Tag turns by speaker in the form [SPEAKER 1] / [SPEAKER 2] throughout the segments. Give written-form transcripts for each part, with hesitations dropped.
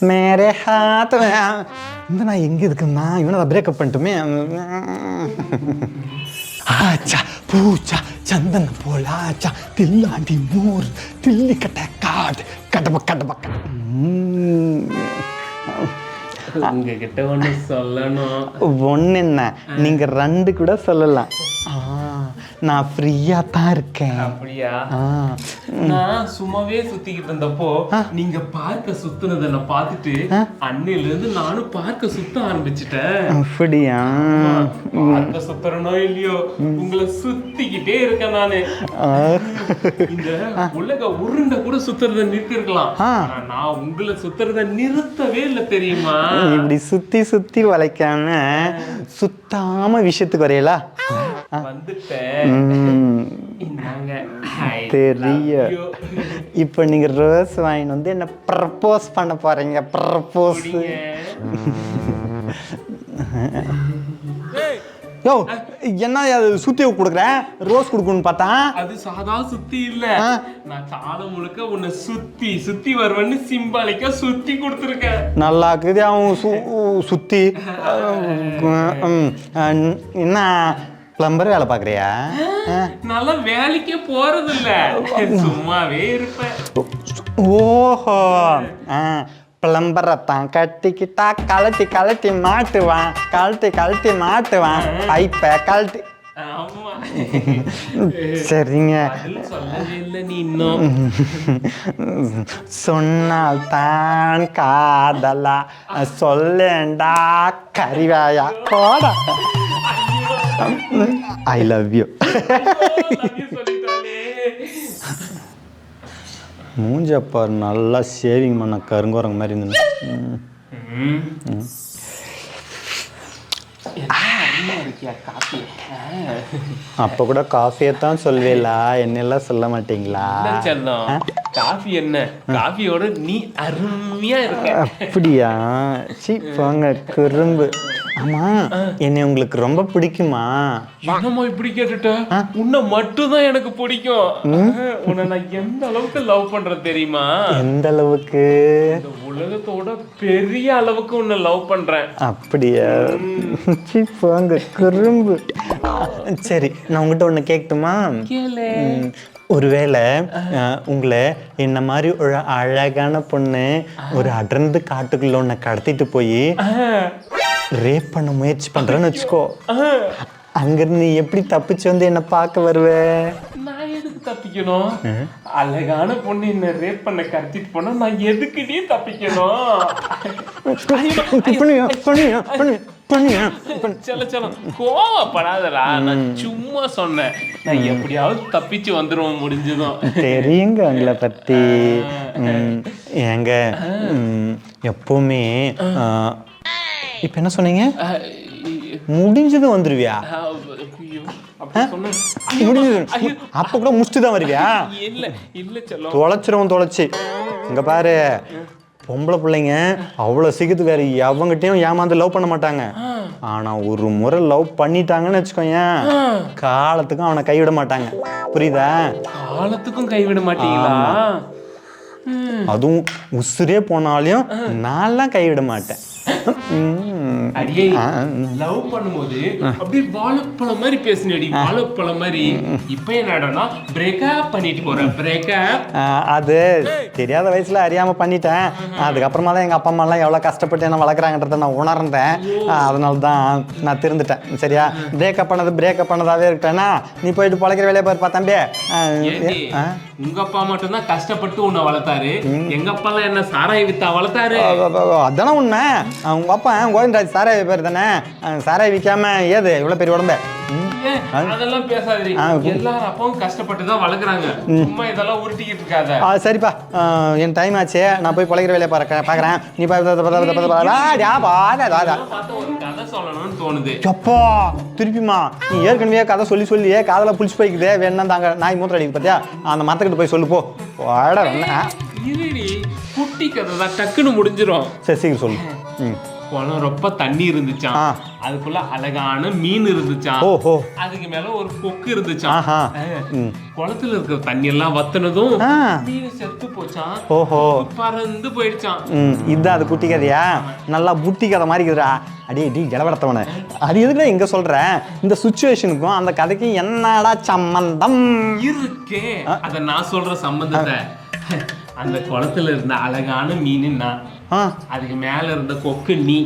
[SPEAKER 1] மேரே ஹாத் இந்த நான் எங்கே இருக்குன்னா இவனை பிரேக்கப் பண்ணிட்டுமே. ஆச்சா பூச்சா சந்தன போலாச்சா தில்லாண்டி மூர் தில்லி கட்ட காடு கடப்ப கடப்ப.
[SPEAKER 2] உங்ககிட்ட ஒன்று சொல்லணும்.
[SPEAKER 1] ஒன்று என்ன, நீங்கள் 2 கூட சொல்லலாம். நான் ஃப்ரீயாக தான் இருக்கேன்.
[SPEAKER 2] அப்படியா? நான் சும்மாவே சுத்திக்கிட்டு இருந்தப்போ நீங்க பார்க்க சுத்துனதை நான் பார்த்துட்டு அன்னையில இருந்து நானும் பார்க்க சுத்த ஆரம்பிச்சிட்டேன்.
[SPEAKER 1] அப்படியா?
[SPEAKER 2] பார்க்க சுத்துறனோ இல்லையோ உங்களை சுத்திக்கிட்டே இருக்கேன் நானு. இந்த உலக உருண்டை கூட சுத்துறத நிறுத்திருக்கலாம், நான் உங்களை சுத்துறத நிறுத்தவே இல்லை தெரியுமா?
[SPEAKER 1] இப்படி சுத்தி சுத்தி வளைக்காம சுத்தாம விஷயத்துக்கு வரையலா
[SPEAKER 2] வந்துட்டேன்.
[SPEAKER 1] தெரிய இப்ப நீங்க ரோஸ் வாங்கிட்டு வந்து என்ன ப்ரப்போஸ் பண்ண போறீங்க. ப்ரப்போஸ் யோ என்ன அது சுத்தி கொடுக்குறேன், ரோஸ் கொடுக்கணும்னு பார்த்தா
[SPEAKER 2] அது சாதா சுத்தி இல்ல. நான் காலம் முழுக்க உன்னை சுத்தி சுத்தி வருவேன்னு சிம்பாலிக்கா சுத்தி கொடுத்துருக்கேன்.
[SPEAKER 1] நல்லா இருக்குது அவன் சுத்தி. என்ன பிளம்பர் வேலை பார்க்குறியா?
[SPEAKER 2] நல்லா வேலைக்கே போறது இல்ல, சும்மாவே இருப்பேன்.
[SPEAKER 1] ஓஹோ, பிளம்பரைத்தான் கட்டிக்கிட்டா கழட்டி கழட்டி மாட்டுவான், கழட்டி கழட்டி மாட்டுவான், பைப்பை கழட்டி. சரிங்க,
[SPEAKER 2] சொல்லவே இல்லை நீ இன்னும்.
[SPEAKER 1] சொன்னால் தான் காதலா சொல்லேண்டா கறிவாயா போடா. ஐ லவ் யூ. மூஞ்சப்பார் நல்லா ஷேவிங் பண்ண கருங்குரங்க மாதிரி இருந்தது. அப்ப கூட காஃபியை தான் சொல்வேலா, என்னெல்லாம் சொல்ல மாட்டீங்களா?
[SPEAKER 2] காஃபி என்ன, காஃபியோட நீ அருமையா இருக்க.
[SPEAKER 1] அப்படியா? சீ போங்க குறும்பு. ஆமா, என்னை உங்களுக்கு ரொம்ப பிடிக்குமா?
[SPEAKER 2] என்னம்மா இப்படி கேட்டுட்ட? உன்னை மட்டும்தான் எனக்கு பிடிக்கும். உன்னை நான் எந்த அளவுக்கு லவ் பண்றேன் தெரியுமா?
[SPEAKER 1] எந்த அளவுக்கு?
[SPEAKER 2] இந்த உலகத்தோட பெரிய அளவுக்கு உன்னை லவ் பண்றேன்.
[SPEAKER 1] அப்படியா? சீ போங்க குறும்பு. சரி, நான் உங்ககிட்ட ஒண்ணு கேட்கட்டுமா?
[SPEAKER 2] கேளு.
[SPEAKER 1] ஒருவேளை உங்களை என்ன மாதிரி ஒரு அழகான பொண்ணு ஒரு அடர்ந்து காட்டுக்குள்ள உன்னை கடத்திட்டு போய் ரேப் பண்ண முயற்சி பண்றேன்னு வச்சுக்கோ, அங்கிருந்து நீ எப்படி தப்பிச்சு வந்து என்ன பார்க்க வருவ?
[SPEAKER 2] நான் எதுக்கு தப்பிக்கணும்? அழகான பொண்ணு என்ன ரேப் பண்ண கடத்திட்டு போனா நான் எதுக்கு நீ தப்பிக்கணும்? கோவப்படாதடா, நான் சும்மா சொன்னேன். நான் எப்படியாவது தப்பிச்சு வந்துருவோம் முடிஞ்சதும்.
[SPEAKER 1] தெரியுங்க உங்களை பத்தி. ஏங்க எப்பவுமே இப்ப என்ன சொன்னீங்க? முடிஞ்சது வந்துருவியா? அப்ப கூட முடிச்சுட்டு தான் வருவியா? தொலைச்சிருவோம். இங்க பாரு, பொம்பளை பிள்ளைங்க அவ்வளவு சீக்கிரத்துக்கு வேற எவங்கிட்டையும் ஏமாந்து லவ் பண்ண மாட்டாங்க. ஆனா ஒரு முறை லவ் பண்ணிட்டாங்கன்னு வச்சுக்கோங்க, காலத்துக்கும் அவனை கைவிட மாட்டாங்க. புரியுதா?
[SPEAKER 2] காலத்துக்கும் கைவிட மாட்டீங்களா?
[SPEAKER 1] அதுவும் உசுரே போனாலையும் நான்லாம் கைவிட மாட்டேன்.
[SPEAKER 2] அடியே, லவ் பண்ணும்போது அப்படியே வாழைப்பழம் மாதிரி பேசினடி, வாழைப்பழம் மாதிரி. இப்ப என்னடா பிரேக்கப் பண்ணிட்டு போறேன். பிரேக்கப்
[SPEAKER 1] அது தெரியாத வயசுல அறியாம பண்ணிட்டேன். அதுக்கப்புறமா தான் எங்க அப்பா அம்மா எல்லாம் எவ்வளவு கஷ்டப்பட்டு என்ன வளர்க்குறாங்கன்றத நான் உணர்ந்தேன். அதனால தான் நான் திருந்துட்டேன். சரியா? பிரேக்கப் பண்ணதாவே இருக்கட்டேன்னா நீ போயிட்டு பழக்கிற வேலையை பாரு தம்பி.
[SPEAKER 2] உங்க அப்பா மட்டும் தான் கஷ்டப்பட்டு உன்னை வளர்த்தாரு, எங்க அப்பா எல்லாம் என்ன சாராய வித்தா வளர்த்தாரு.
[SPEAKER 1] அதான உண்மை. உங்க அப்பா கோவிந்தராஜ் சாராய பேர் தானே, சாராய விற்காம ஏது இவ்வளவு பெரிய உடம்பு?
[SPEAKER 2] அதெல்லாம் பேசாதீ. எல்லாரும் அப்பாவும் கஷ்டப்பட்டு தான் வளர்க்குறாங்க, சும்மா இதெல்லாம் உருட்டிக்கிட்டு இருக்காத.
[SPEAKER 1] சரிப்பா, என் டைம் ஆச்சு, நான் போய் பழகிற வேலையை பாக்குறேன். நீ
[SPEAKER 2] ஒரு கதை சொல்லணும்னு தோணுது.
[SPEAKER 1] எப்பா திருப்பிமா? நீ ஏற்கனவே கதை சொல்லியே காதல புளிச்சு போய்க்குதே. வேணா தாங்க நாய் மூத்திர அடிக்குது பார்த்தியா, அந்த மரத்துக்கிட்ட போய் சொல்லு போ.
[SPEAKER 2] குட்டி கதை தான், டக்குன்னு முடிஞ்சிடும்.
[SPEAKER 1] சரி சீக்கிரம் சொல்லு.
[SPEAKER 2] குளம் ரொம்ப தண்ணி இருந்துச்சாம். அதுக்குள்ள அழகான மீன் இருந்துச்சாம்.
[SPEAKER 1] ஓஹோ.
[SPEAKER 2] அதுக்கு மேல ஒரு கொக்கு இருந்துச்சாம்.
[SPEAKER 1] ஆஹா.
[SPEAKER 2] குளத்துல இருக்கிற தண்ணி எல்லாம் வத்துனதும் மீன் செத்து போச்சாம்.
[SPEAKER 1] ஓஹோ.
[SPEAKER 2] பறந்து போயிடுச்சாம்.
[SPEAKER 1] இதுதான் அது குட்டி கதையா? நல்லா புட்டி கதை மாதிரி இருக்குதுடா. அடி இளவடத்தவன, அது எதுக்குடா இங்க சொல்ற? இந்த சுச்சுவேஷனுக்கும் அந்த கதைக்கும் என்னடா சம்பந்தம்
[SPEAKER 2] இருக்கே? அத நான் சொல்ற சம்பந்தத்தை. அந்த குளத்துல இருந்த அழகான மீன் நான், அதுக்கு மேல இருந்த கொக்கு நீ.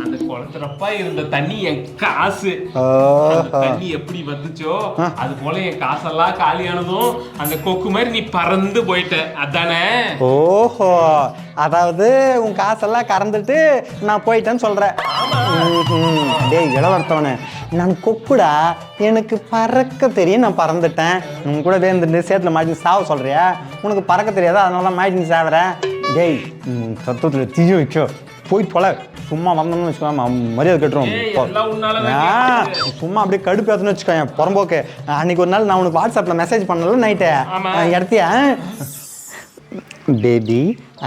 [SPEAKER 2] அந்த குளத்துறப்பா இருந்த தண்ணி என் காசு. தண்ணி எப்படி வந்துச்சோ அது போல என் காசெல்லாம் காலியானதும் அந்த கொக்கு மாதிரி நீ பறந்து போயிட்ட, அதானே?
[SPEAKER 1] ஓஹோ, அதாவது உன் காசெல்லாம் கறந்துட்டு நான் போயிட்டேன்னு சொல்றேன். டேய் இளவரத்தவனே, நான் கொக்குடா, எனக்கு பறக்க தெரியும், நான் பறந்துட்டேன். உன் கூட இந்த சேத்துல மாட்டி சாவ சொல்றியா? உனக்கு பறக்க தெரியாதா, அதனால தான் மாட்டி சாவற? டேய் தத்துவத்தில் தீய வைக்கோ, போய் தொலை. சும்மா வந்தோம்னு வச்சுக்கோங்க மரியாதை கட்டுறோம். சும்மா அப்படியே கடுப்பு ஏற்றுன்னு வச்சுக்கோங்க புறம்போக்கு. அன்னைக்கு ஒரு நாள் நான் உனக்கு வாட்ஸ்அப்பில் மெசேஜ் பண்ணல நைட்டு இடத்தியா? பேபி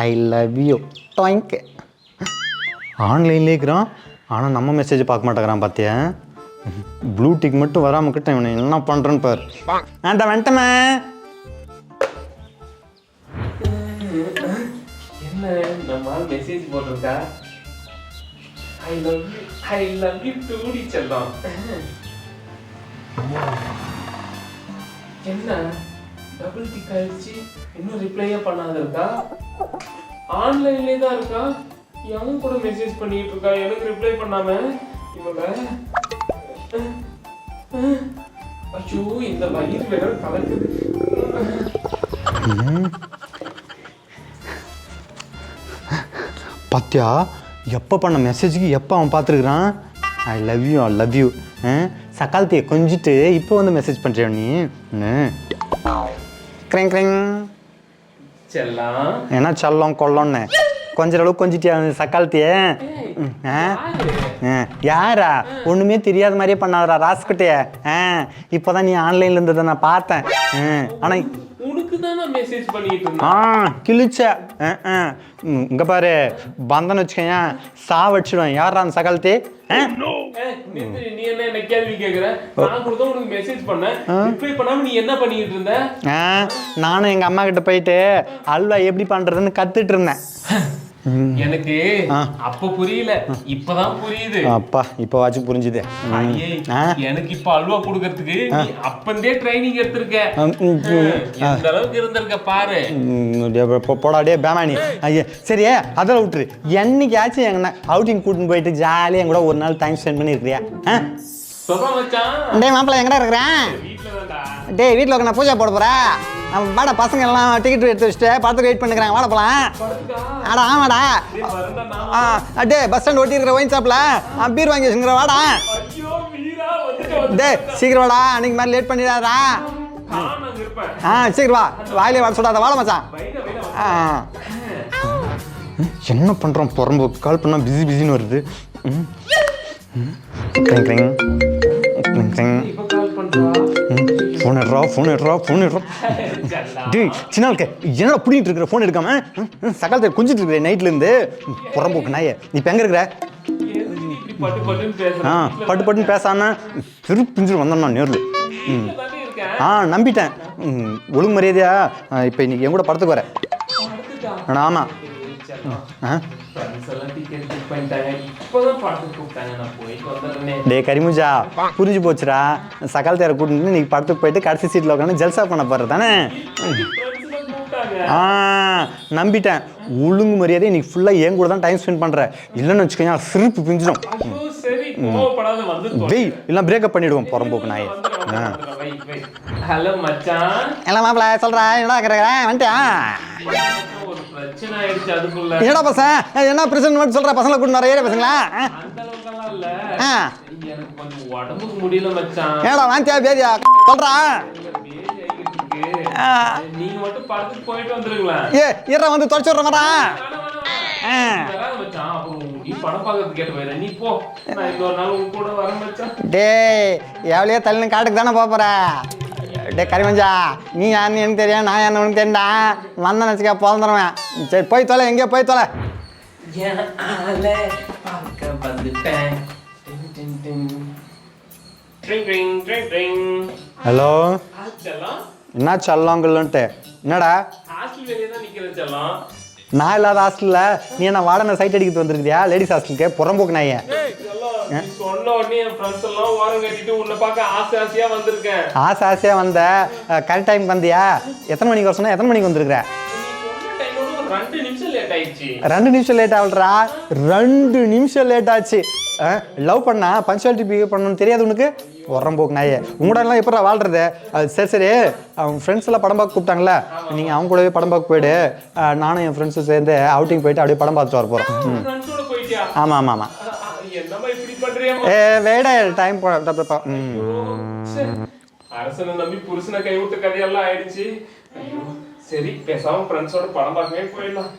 [SPEAKER 1] ஐ லவ் யூ டாங்க். ஆன்லைன்லேயே இருக்கிறான், ஆனால் நம்ம மெசேஜ் பார்க்க மாட்டேங்கிறான். பார்த்தியா? ப்ளூ டிக் மட்டும் வராமல் கிட்ட இவனை என்ன பண்ணுறேன்னு பாரு. வந்துட்டமே.
[SPEAKER 2] நம்ம மெசேஜ் போட்டிருக்கா, ஐ லவ் யூ டூடி செல்லம். என்ன டபுள் டிக் ஆயிடுச்சு, இன்னும் ரிப்ளையே பண்ணாத இருக்கா? ஆன்லைன்லயே தான் இருக்கா, எவன் கூட மெசேஜ் பண்ணிட்டு இருக்கா, எனக்கு ரிப்ளை பண்ணாம இவங்க. அச்சோ, இந்த வயிறு வேற கலக்குது.
[SPEAKER 1] பாத்தியா, எப்போ பண்ண மெசேஜுக்கு எப்போ அவன் பார்த்துருக்குறான். ஐ லவ் யூ சக்காலத்தையை கொஞ்சிட்டு இப்போ வந்து மெசேஜ் பண்ணுறியா நீ? கிரங் கிரங்
[SPEAKER 2] செல்லம்.
[SPEAKER 1] என்ன செல்லம் கொல்லோன்னு கொஞ்சம் அளவுக்கு கொஞ்சிட்டியா சக்காலத்தையே? யாரா? ஒன்றுமே தெரியாத மாதிரியே பண்ணாதரா ராஸ்கட்டே. இப்போதான் நீ ஆன்லைன்ல இருந்ததை நான் பார்த்தேன். ஆனால்
[SPEAKER 2] மெசேஜ் பண்ணிட்டு இருந்தேன்.
[SPEAKER 1] கிழிச்ச இங்க பாரு, பந்தன் வச்சுக்கேன் சாவடிச்சிடுவேன். யாரா அந்த சகலத்தே?
[SPEAKER 2] நீ என்ன கேள்வி கேக்குற? நான் கூட தான் உனக்கு மெசேஜ் பண்ணேன், ரிப்ளை பண்ணாம நீ என்ன பண்ணிட்டு இருந்த?
[SPEAKER 1] நானும் எங்க அம்மா கிட்ட போயிட்டு அல்வா எப்படி பண்றதுன்னு கத்துட்டு இருந்தேன்.
[SPEAKER 2] எனக்கு அப்ப புரியல, இப்பதான் புரியுது.
[SPEAKER 1] அப்பா இப்பவாச்சும் புரிஞ்சுது.
[SPEAKER 2] எனக்கு இப்ப அல்வா குடுக்கறதுக்கு நீ அப்பந்தே ட்ரைனிங் எடுத்திருக்க. எந்த அளவுக்கு இருந்திருக்க பாரு.
[SPEAKER 1] போடாடே பேமானி. சரி அதெல்லாம் விட்டுரு. என்னைக்காச்சும் எங்கன்னா அவுட்டிங் கூட்டின்னு போயிட்டு ஜாலியாக என் கூட ஒரு நாள் டைம் ஸ்பெண்ட் பண்ணிருக்கிறியா? டே மாப்பிள்ள எங்கடா இருக்கிறேன்? டே வீட்டில் உட்காந்து பூஜை போட போகிறேன். வாடா, பசங்க எல்லாம் டிக்கெட் எடுத்து வச்சுட்டு படத்துக்கு வெயிட் பண்ணுறாங்க. வாடா போகலாம். ஆடா ஆமாடா. டே பஸ் ஸ்டாண்ட் ஒட்டி இருக்கிற ஒயின் ஷாப்பில் பீர் வாங்கி வச்சுங்கிற. வாடா டே சீக்கிரம் வாடா, அன்னைக்கு மாதிரி லேட் பண்ணிடாதா. சீக்கிரம் வா, வாயிலே வர சொல்லாத. வாடா மச்சான். என்ன பண்ணுறோம் புறம்பு? கால் பண்ணால் பிஸின்னு வருது. ஃபோன் எடுறா. டேய் சின்னாவுக்கு என்னடா பிடிக்கிட்டு இருக்கிற ஃபோன் எடுக்காம? சகாலத்தை குஞ்சிட்டு இருக்கிற நைட்லேருந்து புறம்போக்கு நாயே. நீ இப்போ எங்கே இருக்கிற? பட்டுன்னு பேசாம திருப்பிஞ்சு வந்தோம்னா நேரில். நம்பிட்டேன். ஒழுங்கு மரியாதையா இப்போ இன்னைக்கு என் கூட படத்துக்கு வரேன். ஆமாம். டே கரிமுஜா, புரிஞ்சு போச்சுடா. சகால் தேரை கூட்டிட்டு நீ படத்துக்கு போயிட்டு கடைசி சீட்டில் உட்காந்து ஜல்சா பண்ண போற தானே? நம்பிட்டேன். ஒழுங்கு மரியாதை இன்னைக்கு ஃபுல்லாக என் கூட தான் டைம் ஸ்பெண்ட் பண்ற. இல்லைன்னு வச்சுக்கோங்க சிரிப்பு பிஞ்சிடும். டேய் இல்லை பிரேக்கப் பண்ணிடுவோம் புறம்போக்கு நாயே.
[SPEAKER 2] ஹலோ மச்சான்.
[SPEAKER 1] எல்லாம் மாப்பிள்ள சொல்றா. என்னடா கேட்குறேன் வந்துட்டியா? என்னடா பசங்க என்ன பிரச்சனை மட்டும் சொல்ற? பசங்களை கூட்டு நிறைய பசங்களா?
[SPEAKER 2] உடம்புக்கு முடியல மச்சான்.
[SPEAKER 1] ஏடா வாந்தியா பேதியா சொல்றா.
[SPEAKER 2] நீங்க மட்டும் படத்துக்கு போயிட்டு வந்துருங்களா?
[SPEAKER 1] இரா வந்து தொலைச்சு விடுற மாட்டா. டேய் எவ்வளோ தள்ளி காட்டுக்கு தானே போற? டே கரிமஞ்சா, நீ யாருன்னு எனக்கு தெரியும், நான் யாருன்னு உனக்கு தெரியும்டா. வந்தேன்னு வச்சுக்க பிறந்துடுவேன். சரி போய் தொலை, எங்கேயோ போய் தொலை.
[SPEAKER 2] வந்துட்டேன். டிங், டிங், டிங். ட்ரிங், ட்ரிங், ட்ரிங், ட்ரிங்.
[SPEAKER 1] ஹலோ,
[SPEAKER 2] செல்லம்,
[SPEAKER 1] என்ன செல்லாங்கல்லுன்ட்டு என்னடா?
[SPEAKER 2] ஹாஸ்டல் வெளியே தான் நிக்கிற செல்லம்.
[SPEAKER 1] நான் இல்லாத ஹாஸ்டல்ல நீ என்ன வாடனை சைட் அடிக்கிறது வந்திருக்கியா? லேடிஸ் ஹாஸ்டலுக்கு புறம்போக்கு நாய.
[SPEAKER 2] செல்லம், நீ சொன்ன உடனே என் ஃப்ரெண்ட்ஸ் எல்லாம் ஓரம் கட்டிட்டு உன்னை பார்க்க ஆசையா வந்திருக்கேன்.
[SPEAKER 1] ஆசையா வந்த கரெக்ட் டைம் வந்தியா? எத்தனை மணிக்கு வர சொன்னா எத்தனை மணிக்கு வந்திருக்கிற?
[SPEAKER 2] நீ சொன்ன டைமோட ஒரு 2 நிமிஷம் லேட் ஆயிடுச்சு.
[SPEAKER 1] 2 நிமிஷம் லேட் ஆகலடா, 2 நிமிஷம் லேட் ஆச்சு. லவ் பண்ணா பஞ்சுவாலிட்டி பிஹேவ் பண்ணணும்னு தெரியாது உனக்கு? உரம்போக்கு நாயே, உங்களோட எல்லாம் எப்படா வாழ்றது? சரி சரி, அவங்க ஃப்ரெண்ட்ஸ் எல்லாம் படம் பார்க்க கூப்பிட்டாங்களே, நீங்கள் அவங்க கூடவே படம் பார்க்க போயிடு. நானும் என் ஃப்ரெண்ட்ஸும் சேர்ந்து அவுட்டிங் போயிட்டு அப்படியே படம் பார்த்துட்டு வர போகிறோம்.
[SPEAKER 2] ஃப்ரெண்ட்ஸோட போயிட்டியா?
[SPEAKER 1] ஆமாம் ஆமாம் ஆமாம்.
[SPEAKER 2] என்னம்மா இப்படி பண்றியா?
[SPEAKER 1] வேடா டைம் போ.
[SPEAKER 2] அரசனை நம்பி புருஷனை கைவிட்ட கதையெல்லாம் ஆயிடுச்சு. ஐயோ, சரி பேசாம ஃப்ரெண்ட்ஸோட படம் பார்க்கவே போயிடலாம்.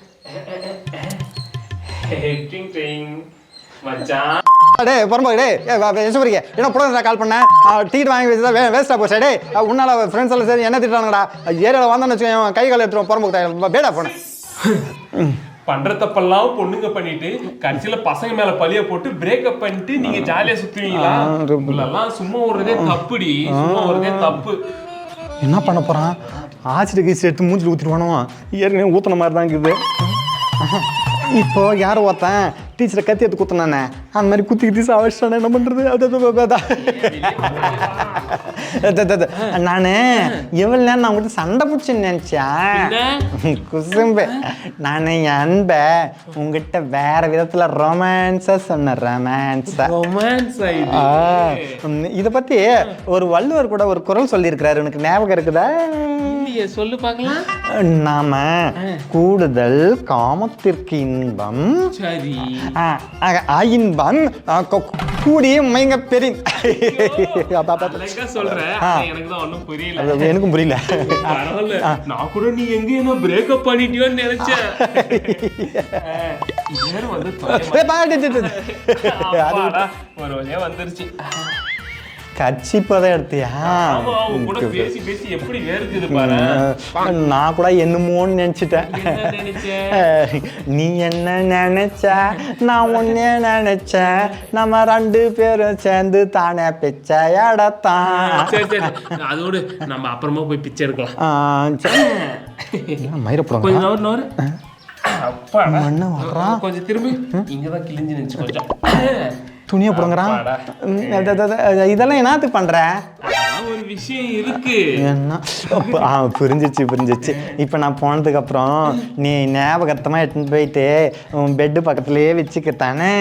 [SPEAKER 2] டிங் டிங் மச்சான்.
[SPEAKER 1] டேய் பரம்பா டேய், எசுவரிக்க என்ன புடவை கால் பண்ணேன், டிக்கெட் வாங்கி வச்சுதான் வேஸ்ட்டாக போச்சு. டேய் உன்னால ஃப்ரெண்ட்ஸ் எல்லாம் சரி என்ன திட்டானுங்கடா? ஏரியாவில் வந்தான்னு வச்சுக்கோங்க, கை கால் எடுத்துருவோம் புறம்போக்கு பேடா போனேன்.
[SPEAKER 2] பண்ற தப்பெல்லாம் பொண்ணுங்க பண்ணிட்டு கடைசியில பசங்க மேல பழிய போட்டு பிரேக்கப் பண்ணிட்டு நீங்க ஜாலியா சுத்துவீங்களா? உங்களெல்லாம் சும்மா விடுறதே தப்புடி, சும்மா விடுறதே தப்பு.
[SPEAKER 1] என்ன பண்ண போறான்? ஆசிட்டு கீசி எடுத்து மூஞ்சில் ஊற்றிடுவானோ? ஏற்கனவே ஊற்றின மாதிரி தான் இருக்குது. இப்போ யாரும் ஒருத்தன் டீச்சரை கத்தி எடுத்து குத்துனானே, அந்த மாதிரி குத்தி குத்தி சாவடிச்சானே, என்ன பண்ணுறது? நான் எவ்வளோ நேரம் நான் உங்கள்கிட்ட சண்டை பிடிச்சின்னு நினச்சேன் குசும்பு. நான் என் அன்பை உங்ககிட்ட வேற விதத்தில் ரொமான்ஸாக சொன்னேன். இதை பற்றி ஒரு வள்ளுவர் கூட ஒரு குறள் சொல்லியிருக்கிறாரு, எனக்கு ஞாபகம் இருக்குதா?
[SPEAKER 2] சொல்லு பார்க்கலாம்.
[SPEAKER 1] நாம கூடுதல் காமத்திற்கு இன்பம்,
[SPEAKER 2] சரி
[SPEAKER 1] இன்பம் கூடிய மைங்க பெரிய.
[SPEAKER 2] சொல்றேன், எனக்கு தான் ஒன்றும் புரியல.
[SPEAKER 1] எனக்கும் புரியல.
[SPEAKER 2] நான் கூட நீ எங்க என்ன பிரேக்கப் பண்ணிட்டியோன்னு நினைச்சேன். ஒரு வழியா வந்துருச்சு.
[SPEAKER 1] கட்சிப்பதை எடுத்தியா?
[SPEAKER 2] பேசி பேசி எப்படி வேர்க்குது பாரு.
[SPEAKER 1] நான் கூட என்னமோன்னு நினைச்சிட்டேன். நீ என்ன நினைச்ச, நான் ஒன்னே நினைச்சேன், நம்ம 2 பேரும் சேர்ந்து தானே பிச்சை எடுத்தான்.
[SPEAKER 2] சரி சரி, அதோடு நம்ம அப்புறமா போய் பிச்சை எடுக்கலாம்.
[SPEAKER 1] மயிரப்படம்
[SPEAKER 2] கொஞ்சம் திரும்பி இங்கதான் கிழிஞ்சு நினைச்சு கொஞ்சம்
[SPEAKER 1] துணியை போடுங்கிறான். இதெல்லாம் என்னத்துக்கு பண்ற?
[SPEAKER 2] ஒரு விஷயம் இருக்கு.
[SPEAKER 1] என்ன? புரிஞ்சிச்சு. இப்போ நான் போனதுக்கு அப்புறம் நீ ஞாபகத்தமா எடுத்துட்டு போயிட்டு உன் பெட்டு பக்கத்துலயே வச்சுக்கத்தானே?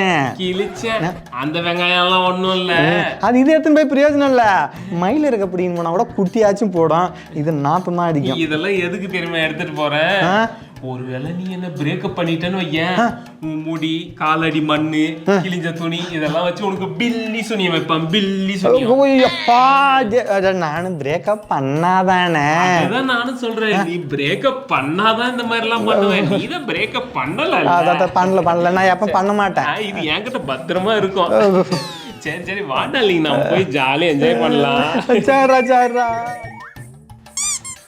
[SPEAKER 2] கிழிச்சேன். அந்த வெங்காயம் எல்லாம் ஒண்ணும் இல்ல.
[SPEAKER 1] அது இது எடுத்துன்னு போய் பிரயோஜனம் இல்ல. மயில் இருக்க அப்படின்னு போனா கூட குட்டியாச்சும் போடும், இது நாத்தம் தான் அடிக்கும்.
[SPEAKER 2] இதெல்லாம் எதுக்கு தெரியுமா எடுத்துட்டு போறேன்? ஒருவேளை நீ என்ன பிரேக்கப் பண்ணிட்டேன்னு வையேன், உன் முடி காலடி மண்ணு கிழிஞ்ச துணி இதெல்லாம் வச்சு உனக்கு பில்லி சுனியம் வைப்பான். பில்லி சுனியம்.
[SPEAKER 1] நானும் பிரேக்கப் பண்ணாதானே?
[SPEAKER 2] அதான் நானும் சொல்றேன், நீ பிரேக்கப் பண்ணாதான் இந்த மாதிரி எல்லாம் பண்ணுவேன். நீ தான் பிரேக்கப் பண்ணல.
[SPEAKER 1] பண்ணல நான் எப்ப பண்ண மாட்டேன். இது
[SPEAKER 2] என்கிட்ட பத்திரமா இருக்கும். சரி சரி வாண்டாலிங்க, நம்ம போய் ஜாலியா என்ஜாய் பண்ணலாம்.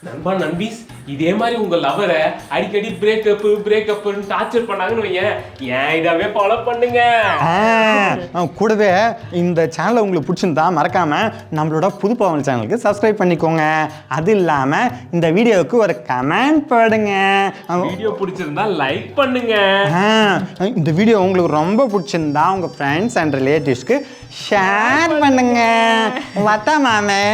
[SPEAKER 2] நண்பா நண்பீஸ், இதே மாதிரி உங்க லவரை அடிக்கடி பிரேக்கப்னு டார்ச்சர் பண்ணாங்கன்னு வையேன், ஏன் இதாவே ஃபாலோ பண்ணுங்க.
[SPEAKER 1] கூடவே இந்த சேனலை உங்களுக்கு பிடிச்சிருந்தா மறக்காம நம்மளோட புதுப்பாவல் சேனலுக்கு சப்ஸ்கிரைப் பண்ணிக்கோங்க. அது இல்லாம இந்த வீடியோவுக்கு ஒரு கமெண்ட் போடுங்க.
[SPEAKER 2] வீடியோ பிடிச்சிருந்தா லைக் பண்ணுங்க.
[SPEAKER 1] இந்த வீடியோ உங்களுக்கு ரொம்ப பிடிச்சிருந்தா உங்க ஃப்ரெண்ட்ஸ் அண்ட் ரிலேட்டிவ்ஸ்க்கு ஷேர் பண்ணுங்க. வட்டா மாமே.